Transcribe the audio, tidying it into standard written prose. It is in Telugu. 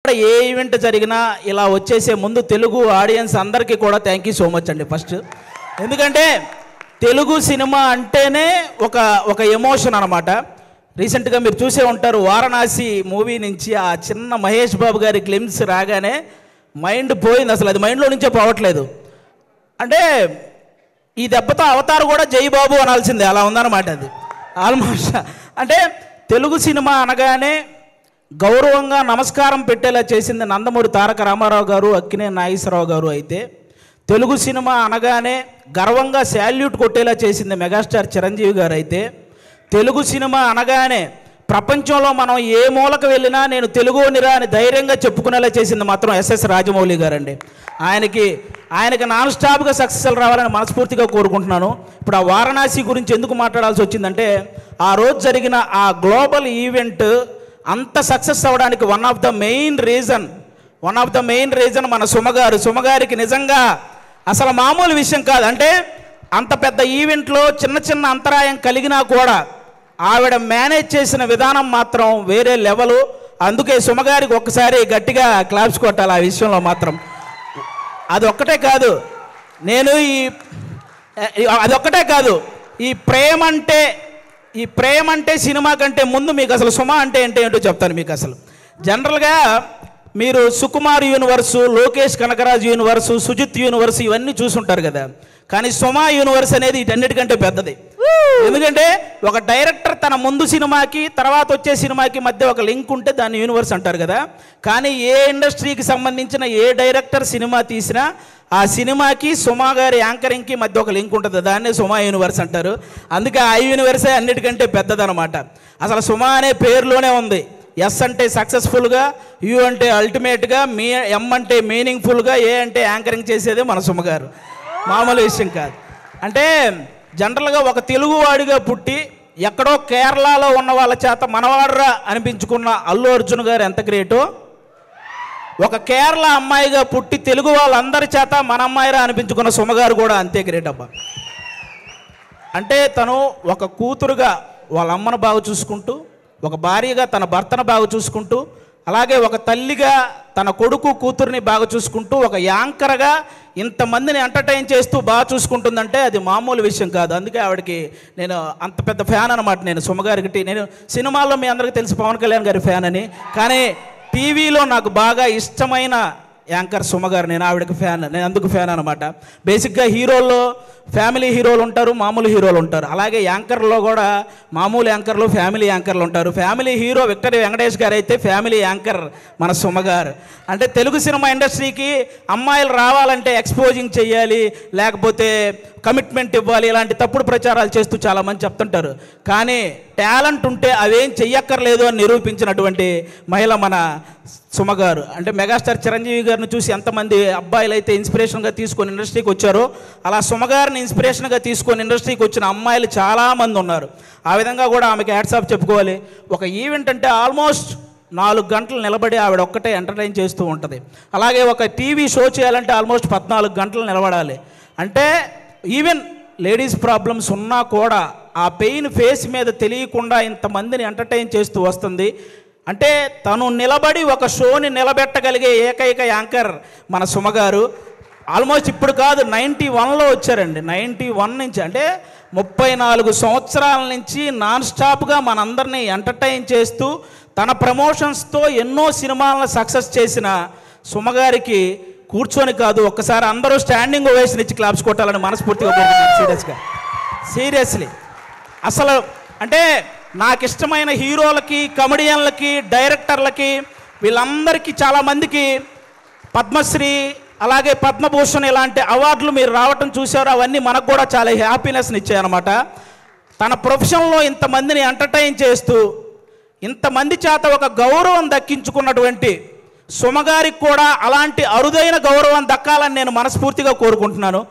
ఏ ఈవెంట్ జరిగినా ఇలా వచ్చేసే ముందు తెలుగు ఆడియన్స్ అందరికీ కూడా థ్యాంక్ యూ సో మచ్ అండి ఫస్ట్. ఎందుకంటే తెలుగు సినిమా అంటేనే ఒక ఎమోషన్ అనమాట. రీసెంట్గా మీరు చూసే ఉంటారు వారణాసి మూవీ నుంచి ఆ చిన్న మహేష్ బాబు గారి గ్లిమ్స్ రాగానే మైండ్ పోయింది, అసలు అది మైండ్లో నుంచే పోవట్లేదు. అంటే ఈ దెబ్బతో అవతారు కూడా జై బాబు అనాల్సిందే, అలా ఉందన్నమాట అది ఆల్మోస్ట్. అంటే తెలుగు సినిమా అనగానే గౌరవంగా నమస్కారం పెట్టేలా చేసింది నందమూరి తారక రామారావు గారు, అక్కినేని నాగేశ్వరరావు గారు. అయితే తెలుగు సినిమా అనగానే గర్వంగా శాల్యూట్ కొట్టేలా చేసింది మెగాస్టార్ చిరంజీవి గారు. అయితే తెలుగు సినిమా అనగానే ప్రపంచంలో మనం ఏ మూలకు వెళ్ళినా నేను తెలుగునిరా అని ధైర్యంగా చెప్పుకునేలా చేసింది మాత్రం ఎస్ఎస్ రాజమౌళి గారండి. ఆయనకి నాన్ స్టాప్గా సక్సెస్లు రావాలని మనస్ఫూర్తిగా కోరుకుంటున్నాను. ఇప్పుడు ఆ వారణాసి గురించి ఎందుకు మాట్లాడాల్సి వచ్చిందంటే, ఆ రోజు జరిగిన ఆ గ్లోబల్ ఈవెంట్ అంత సక్సెస్ అవ్వడానికి one of the main reason మన సుమగారికి నిజంగా అసలు మామూలు విషయం కాదు. అంటే అంత పెద్ద ఈవెంట్లో చిన్న అంతరాయం కలిగినా కూడా ఆవిడ మేనేజ్ చేసిన విధానం మాత్రం వేరే లెవెలు. అందుకే సుమగారికి ఒక్కసారి గట్టిగా క్లాప్స్ కొట్టాలి ఆ విషయంలో మాత్రం. అదొక్కటే కాదు, ఈ ప్రేమ అంటే సినిమా కంటే ముందు మీకు అసలు సుమ అంటే ఏంటో చెప్తాను మీకు. అసలు జనరల్గా మీరు Sukumar universe, Lokesh Kanagaraj universe, Sujeeth universe ఇవన్నీ చూసుంటారు కదా. కానీ సుమ యూనివర్స్ అనేది వీటన్నిటికంటే పెద్దది. ఎందుకంటే ఒక డైరెక్టర్ తన ముందు సినిమాకి తర్వాత వచ్చే సినిమాకి మధ్య ఒక లింక్ ఉంటే దాన్ని యూనివర్స్ అంటారు కదా. కానీ ఏ ఇండస్ట్రీకి సంబంధించిన ఏ డైరెక్టర్ సినిమా తీసినా ఆ సినిమాకి సుమ గారి యాంకరింగ్కి మధ్య ఒక లింక్ ఉంటుంది, దాన్నే సుమ యూనివర్స్ అంటారు. అందుకే ఆ యూనివర్సే అన్నిటికంటే పెద్దదనమాట. అసలు సుమ అనే పేరులోనే ఉంది. ఎస్ అంటే సక్సెస్ఫుల్గా, యు అంటే అల్టిమేట్గా, ఎం అంటే మీనింగ్ఫుల్గా, ఏ అంటే యాంకరింగ్ చేసేదే మన సుమ గారు. మామూలు విషయం కాదు. అంటే జనరల్గా ఒక తెలుగువాడిగా పుట్టి ఎక్కడో కేరళలో ఉన్న వాళ్ళ చేత మనవాడరా అనిపించుకున్న అల్లు అర్జున్ గారు ఎంత గ్రేటో, ఒక కేరళ అమ్మాయిగా పుట్టి తెలుగు వాళ్ళందరి చేత మన అమ్మాయిరా అనిపించుకున్న సుమగారు కూడా అంతే గ్రేట్ అబ్బా. అంటే తను ఒక కూతురుగా వాళ్ళ అమ్మను బాగా చూసుకుంటూ, ఒక భార్యగా తన భర్తను బాగా చూసుకుంటూ, అలాగే ఒక తల్లిగా తన కొడుకు కూతుర్ని బాగా చూసుకుంటూ, ఒక యాంకర్గా ఇంతమందిని ఎంటర్టైన్ చేస్తూ బాగా చూసుకుంటుందంటే అది మామూలు విషయం కాదు. అందుకే ఆవిడకి నేను అంత పెద్ద ఫ్యాన్ అనమాట. నేను సుమగారికి, నేను సినిమాల్లో మీ అందరికీ తెలుసు పవన్ కళ్యాణ్ గారి ఫ్యాన్ అని, కానీ టీవీలో నాకు బాగా ఇష్టమైన యాంకర్ సుమగారు. నేను ఆవిడకి ఫ్యాన్, నేను అందుకు ఫ్యాన్ అనమాట. బేసిక్గా హీరోల్లో ఫ్యామిలీ హీరోలు ఉంటారు, మామూలు హీరోలు ఉంటారు. అలాగే యాంకర్లో కూడా మామూలు యాంకర్లు, ఫ్యామిలీ యాంకర్లు ఉంటారు. ఫ్యామిలీ హీరో విక్టరీ వెంకటేష్ గారు అయితే ఫ్యామిలీ యాంకర్ మన సుమగారు. అంటే తెలుగు సినిమా ఇండస్ట్రీకి అమ్మాయిలు రావాలంటే ఎక్స్పోజింగ్ చెయ్యాలి, లేకపోతే కమిట్మెంట్ ఇవ్వాలి, ఇలాంటి తప్పుడు ప్రచారాలు చేస్తూ చాలామంది చెప్తుంటారు. కానీ టాలెంట్ ఉంటే అవేం చెయ్యక్కర్లేదు అని నిరూపించినటువంటి మహిళ మన సుమగారు. అంటే మెగాస్టార్ చిరంజీవి గారిని చూసి ఎంతమంది అబ్బాయిలు అయితే ఇన్స్పిరేషన్గా తీసుకొని ఇండస్ట్రీకి వచ్చారో, అలా సుమగారిని ఇన్స్పిరేషన్గా తీసుకొని ఇండస్ట్రీకి వచ్చిన అమ్మాయిలు చాలామంది ఉన్నారు. ఆ విధంగా కూడా ఆమెకి హ్యాట్స్ ఆఫ్ చెప్పుకోవాలి. ఒక ఈవెంట్ అంటే ఆల్మోస్ట్ 4 గంటలు నిలబడి ఆవిడ ఒక్కటే ఎంటర్టైన్ చేస్తూ ఉంటుంది. అలాగే ఒక టీవీ షో చేయాలంటే ఆల్మోస్ట్ 14 గంటలు నిలబడాలి. అంటే ఈవెన్ లేడీస్ ప్రాబ్లమ్స్ ఉన్నా కూడా ఆ పెయిన్ ఫేస్ మీద తెలియకుండా ఇంతమందిని ఎంటర్టైన్ చేస్తూ వస్తుంది. అంటే తను నిలబడి ఒక షోని నిలబెట్టగలిగే ఏకైక యాంకర్ మన సుమగారు. ఆల్మోస్ట్ ఇప్పుడు కాదు, 91లో వచ్చారండి. 91 నుంచి, అంటే 34 సంవత్సరాల నుంచి నాన్ స్టాప్గా మనందరినీ ఎంటర్టైన్ చేస్తూ తన ప్రమోషన్స్తో ఎన్నో సినిమాలను సక్సెస్ చేసిన సుమగారికి కూర్చొని కాదు, ఒక్కసారి అందరూ స్టాండింగ్ ఓవేషన్ ఇచ్చి క్లాప్స్ కొట్టాలని మనస్ఫూర్తిగా కోరుకుంటున్నాను. సీరియస్లీ అసలు అంటే నాకు ఇష్టమైన హీరోలకి, కమెడియన్లకి, డైరెక్టర్లకి, వీళ్ళందరికీ చాలామందికి పద్మశ్రీ అలాగే పద్మభూషణ్ ఇలాంటి అవార్డులు మీరు రావటం చూశారు. అవన్నీ మనకు కూడా చాలా హ్యాపీనెస్ని ఇచ్చాయన్నమాట. తన ప్రొఫెషన్లో ఇంతమందిని ఎంటర్టైన్ చేస్తూ ఇంతమంది చేత ఒక గౌరవం దక్కించుకున్నటువంటి సుమగారికి కూడా అలాంటి అరుదైన గౌరవం దక్కాలని నేను మనస్ఫూర్తిగా కోరుకుంటున్నాను.